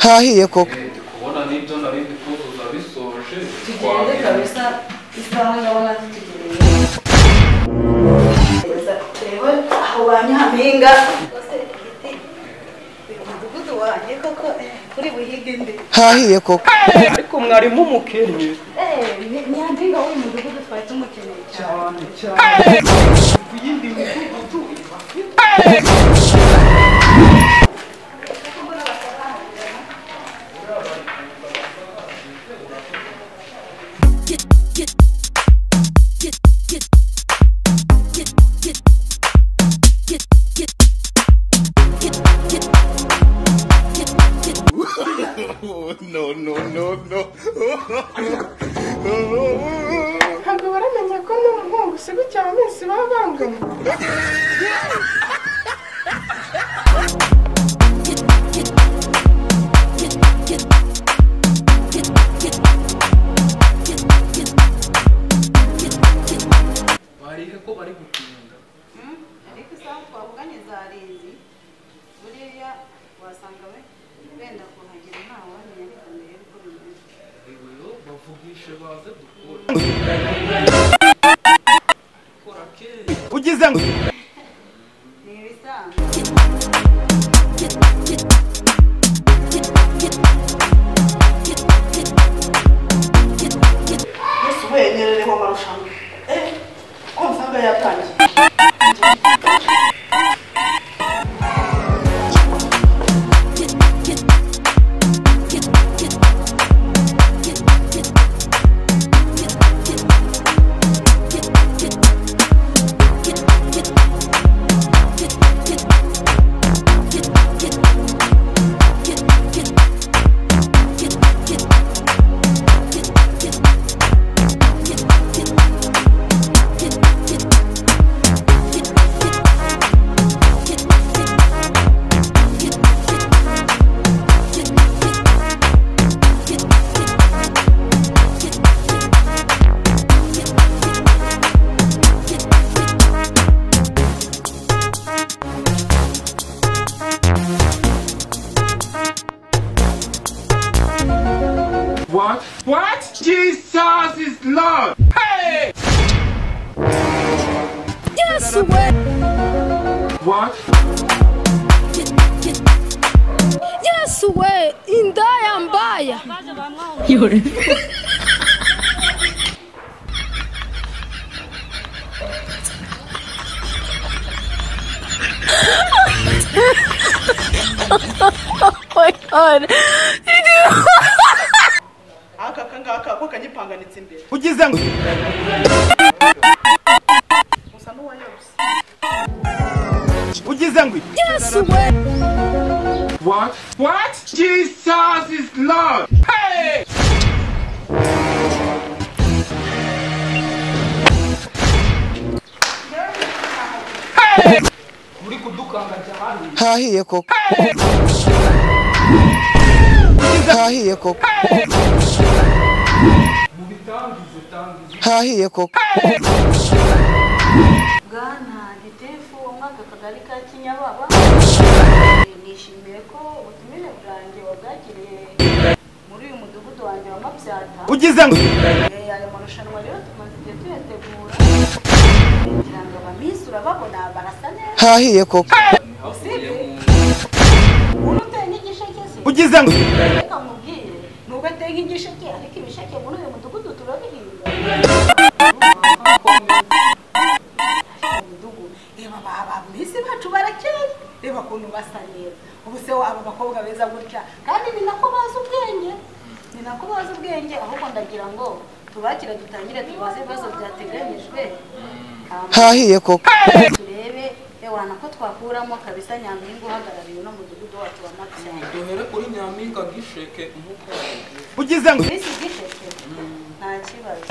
hahiye koko kubona nibyo narindi kuzuza bisoje tugende kabisa isaha ndabona tutegereje reba aho banyampinga umudugudu wanjye koko kuri buhige ndi hahiye koko ariko mwarimu mukenye nyampinga w'uyu mudugudu twari tumukeneye cyane kuyindi midugudu no. Ntabwo baramenya ko n'umuhungu usiga cyane minsi babangana. Barihe ko bari gutinda. Ariko isaha twavuganye zarenze buriya wasanga benda kuhagera nta wamenya ariko mbere yuko bimeze. Bavugishe baze dukora. ugize ngo Ni ibisanzwe. Yesu wenerereho amarushanwa. Ko nsanga yatangiye. What? Jesus is Lord. Hey! Yes, way. What? Yes, way. Indaya mbaya. Oh my God. Aka kangaka ko kanyipanganitse imbere. ugize ngo Musa n'uwayose. ugize ngo Yes, way. What? Jesus is Lord. Hey! Muri kudukanga cyane. hahiye koko hahiye koko Mubitangize tangize. hahiye koko Bwana Gitefu umwaka kagari ka Kinyababa nishimiye ko ubutumire bwanjye wabwakiriye muri uyu mudugudu wanjye wa Mabyata. ugize ngo Aya marushanwa rero tumaze igihe tuyategura kugira ngo abamisi urababona barasa neza. hahiye koko Usibye umuntu uteye nk'igisheke se ugize ngo reka mubwire nubwo ateye nk'igisheke ariko ibisheke muri uyu mudugudu turabihinga. Reba abamisi bacu barakeye, reba ukuntu basa neza. Ubu se aba bakobwa beza gutya kandi ni nako bazi ubwenge, ahubwo ndagira ngo tubakira dutangire tubaze ibibazo byateganyijwe hahiye koko turebe ewana ko twakuramo kabisa Nyampinga uhagarariye no mudugudu wacu wa Mabyata. Duhere kuri Nyampinga gisheke umuko. ugize ngo Bisi gisheke nta kibazo.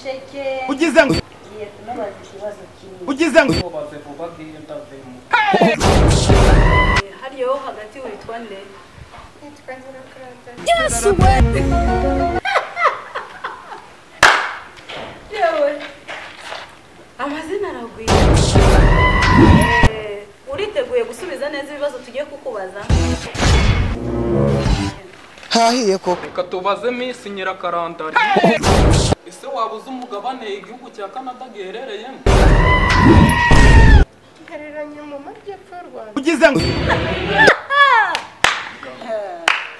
gisheke ugize ngo ngiye kunabaza ikibazo kimwe ugize ngo Mubaze vuba genda vemo. hariyo hagati witwa nde Nitwa Nyirakaranda. Yes, way. yewe amazina aragwira uriteguye gusubiza neza ibibazo tugiye kukubaza hahiye koko Reka tubaze Miss Nyirakarandari. Ese wabuze umugabane igihugu cya Canada giherereyemo? Gihereranye mu majyepfo y'u Rwanda. ugize ngo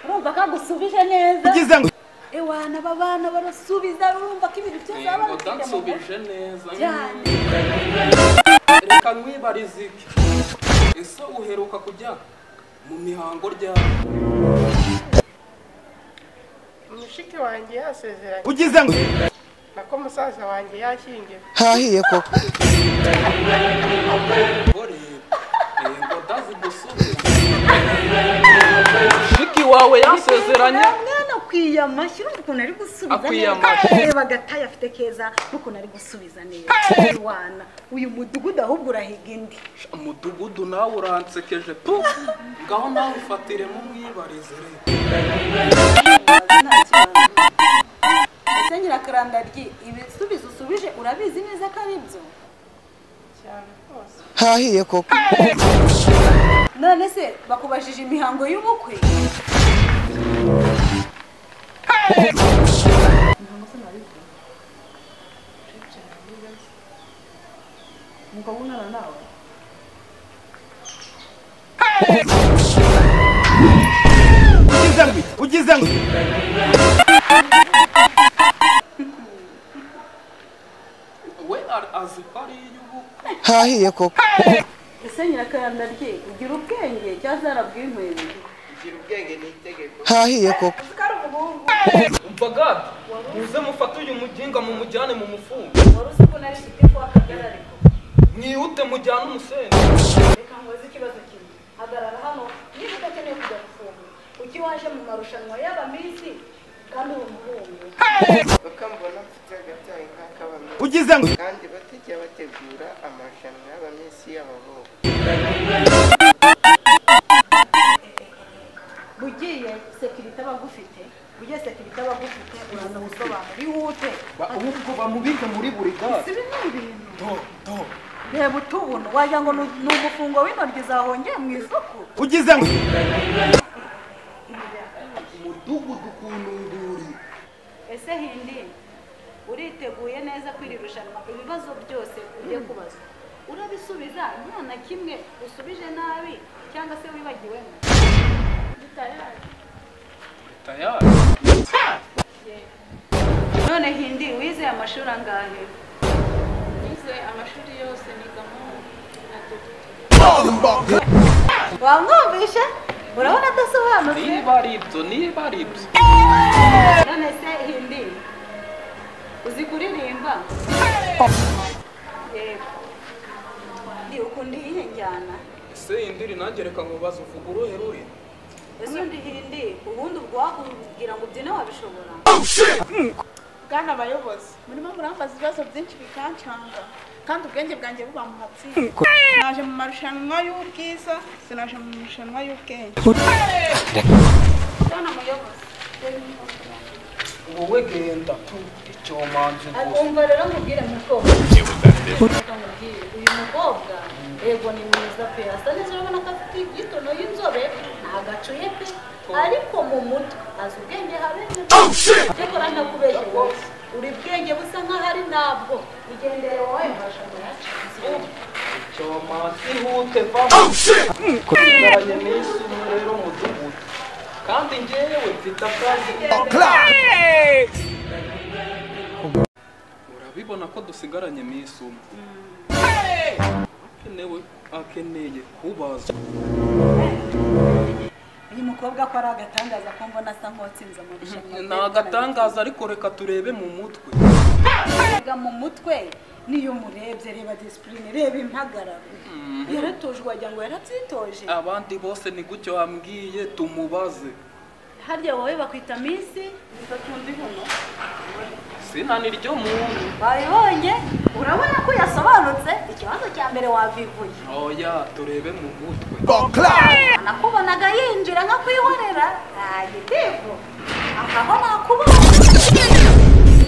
urumva ko agusubije neza ugize ngo ewana aba bana barasubiza urumva ko ibintu byose baba Ngo bafite mu dansubije neza. cyane Reka nkwibarize iki. Ese uheruka kujya mu mihango ryawe? Mushiki wanjye yasezeranye. ugize ngo Nako musaza wanjye yashyingiwe. hahiye koko Gore. Ngo dazi gusubiza. Shiki wawe yasezeranye? mwana akwiye amashyi urumva ukuntu ari gusubiza Akwiye neza amashyi. reba agataye afite keza n'ukuntu ari gusubiza neza wana uyu mudugudu ahubwo urahiga indi Umudugudu nawe uransekeje pu. Ngaho nawe ufatiremo umwibarize rero. ese Nyirakaranda ibisubizo usubije urabizi neza ko ari byo Cyane rwose. hahiye koko none se bakubajije imihango y'ubukwe umugabo ungana nawe ugize ngo We azi ko ari iy'ubukwe. hahiye koko ese Nyirakaranda ugira ubwenge cyangwa zarabwinkweye hahiye koko Umva gad. Muze mufate uyu mujinga mu mujyane mu mufungo. wari uzi ko nari gitifu w'akagari ariko Mwihute mujyane umusenyi. reka nkubaze ikibazo kimwe hagarara hano niba udakeneye kujya gufunga kuki waje mu marushanwa y'abamisi kandi uri umuhungu Bakambona mfite agatayi nk'akabamwe. ugize ngo Kandi batajya bategura amarushanwa y'abamisi y'abahungu. bugiye sekirite abagufite bugiye sekirite abagufite uraza gusobanura ihute Ahubwo bamubike muri buri gare. ibi ni ibintu reba utubona wagira ngo ni umufungo w'intoryi zahongeye mu isoko ugize ngo Umudugudu ukuntu nguri. ese hindi uriteguye neza kwiri rushanwa ibibazo byose ugiye kubazwa urabisubiza nta na kimwe usubije nabi cyangwa se wibagiwemo Tayari. none hindi wize amashuri angahe Nize amashuri yose nigamo na wamwumvishe urabona adasobanutse Niba ari ibyo, niba ari ibyo. none se hindi uzi kuririmba yego ndi ukunda iyihe njyana Ese indiri nanjye reka nkubaze uvuga uruhe ruri? ese undi hindi ubundi ubwakubwira ngo ubyine wabishobora Bwana abayobozi murimo murambaza ibibazo byinshi bikancanga kandi ubwenge bwanjye buba mu matsinda naje mu marushanwa y'ubwiza sinaje mu marushanwa y'ubwenge Bwana muyobozi Wowe genda. Icyo manzi ngo. umva rero mubwire mukobwa uyu mukobwa yego ni mwiza pe asa neza urabona ko afite igitono y'inzobe ntabwo acuye pe ariko mu mutwe azi ubwenge habe cyakora ndakubeshye wowe uri bwenge busa nk'aho ari ntabwo igendere wowe mbasha kuyacanze Icyo manzi ihute vamo. Kugaranye n'isi rero mudugudu. Kandi njyewe mfite akazi. Urabibona ko dusigaranye minsi umwe. Akeneye kubazwa. uyu mukobwa ko ari agatangaza ko mbona asa nk'uwatsinze amarushanwa Ni agatangaza ariko reka turebe mu mutwe. mu mutwe niyo murebye reba disipurine reba impagararo yaratuje wagira ngo yarabyitoje Abandi bose ni gutyo wambwiye tumubaze. harya wowe bakwita minsi bifata undi buno Si izina ni ryo muntu. Babibonye urabona ko yasobanutse ikibazo cya mbere wavivuye. Oya turebe mu mutwe. Nakubonaga yinjira nka kwihorera gitivu akaho nakubona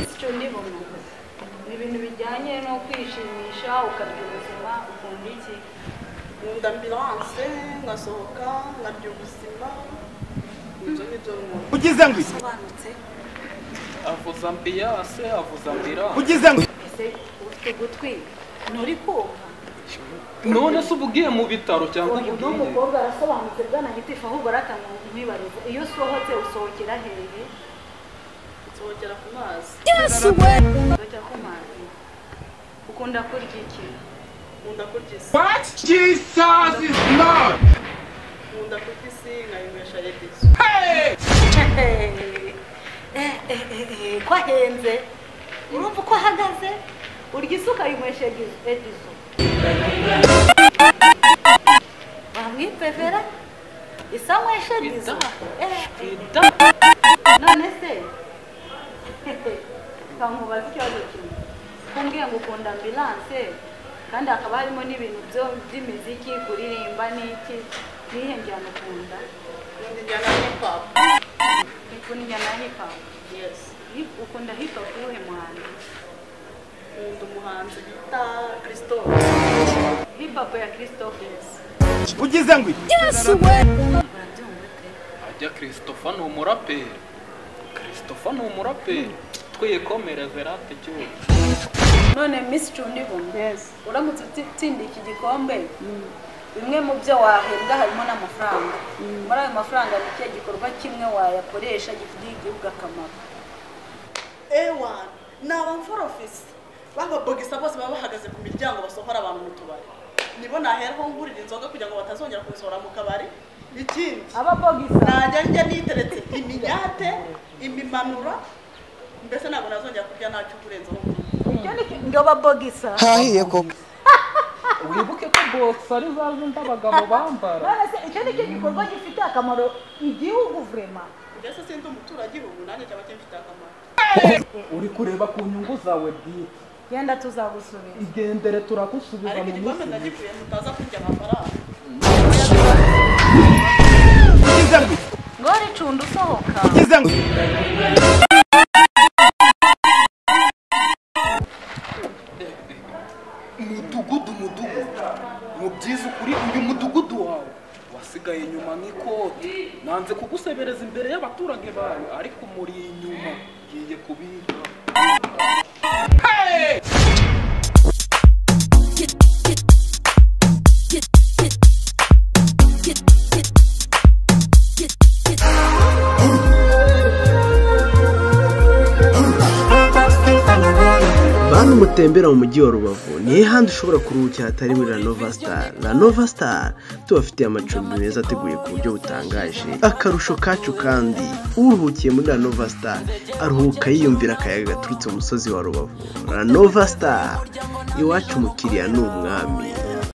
icyo ndibona ni ibintu bijyanye no kwishimisha ukarya ubuzima ukunda iki nkunda ambulance ngasohoka nkarya ubuzima ibyo nibyo nkunda ugize ngo sobanutse Avuza ambiyase avuza ambira. ugize ngo ese ufite gutwi nturi kumva None se ubugiye mu bitaro cyangwa uyu ubugiye? n'umukobwa arasobanutse bwana gitifu ahubwo arakamwibariza iyo usohotse usohokera hehe nsohokera ku mazi Yes, way. usohokera ku mazi ukunda kurya iki nkunda kurya isi what Jesus is Lord nkunda kurya isi nkayinywesha edizo ko ahenze urumva uko ahagaze urya isuka yinywesha edizo wamwipevera isa nywesha edizo none se nkamubaza ikibazo kimwe kumbwiye ngo ukunda ambulance kandi hakaba harimo n'ibintu by'imiziki kuririmba n'iki nihe njyana ukunda nkunda injyana ya hip hop ukunda injyana ya hip hop yes ukunda hip hop uwuhe muhanzi nkunda umuhanzi bita Christophe hip hop ya Christophe ugize ngo Yes, way. Ajya Christopher ni umuraperi. Christopher ni umuraperi. Twikomereze rate cyose. none Miss Chundibona yes uramutse utsinda iki gikombe bimwe mu byo wahembwa harimo n'amafaranga muri ayo mafaranga ni ikihe gikorwa kimwe wayakoresha gifitiye igihugu akamaro ewan ni abamforofisi b'ababogisa bose baba bahagaze ku miryango basohora abantu mu tubari nibo naheraho ngurira inzoga kugira ngo batazongera kuzisohora mu kabari ikindi ababogisa najya njya niteretse iminyate imimanura mbese ntabwo nazongera kurya ntacyo kurenzaho ibyo ni ngo babogisa hahiye koko Wibuke ko box ari za zindi abagabo bambara. none se icyo ni cyo gikorwa gifitiye akamaro igihugu vrema mbese sindi umuturage-gihugu nanjye cyaba kimfitiye akamaro Uri kureba ku nyungu zawe bwite. genda tuzagusubiza Igendere turagusubiza ariko mu igikombe minsi. ndagikuye mutaza kurya amafaranga ugize ngo ngo ricunda usohoka ugize ngo Mudugudu mu byiza ukuri uyu mudugudu wawe wasigaye inyuma n'ikote nanze kugusebereza imbere y'abaturage bawe ariko muri inyuma ngiye kubika bantu mutembera mu mujyi wa Rubavu nihe handi ushobora kuruhukira hatari muri La Nova Star. La Nova Star tubafitiye amacumbi meza ateguye ku buryo butangaje. Akarusho kacu kandi uruhukiye muri La Nova Star aruhuka yiyumvira akayaga gaturutse mu musozi wa Rubavu. La Nova Star iwacu umukiriya ni umwami.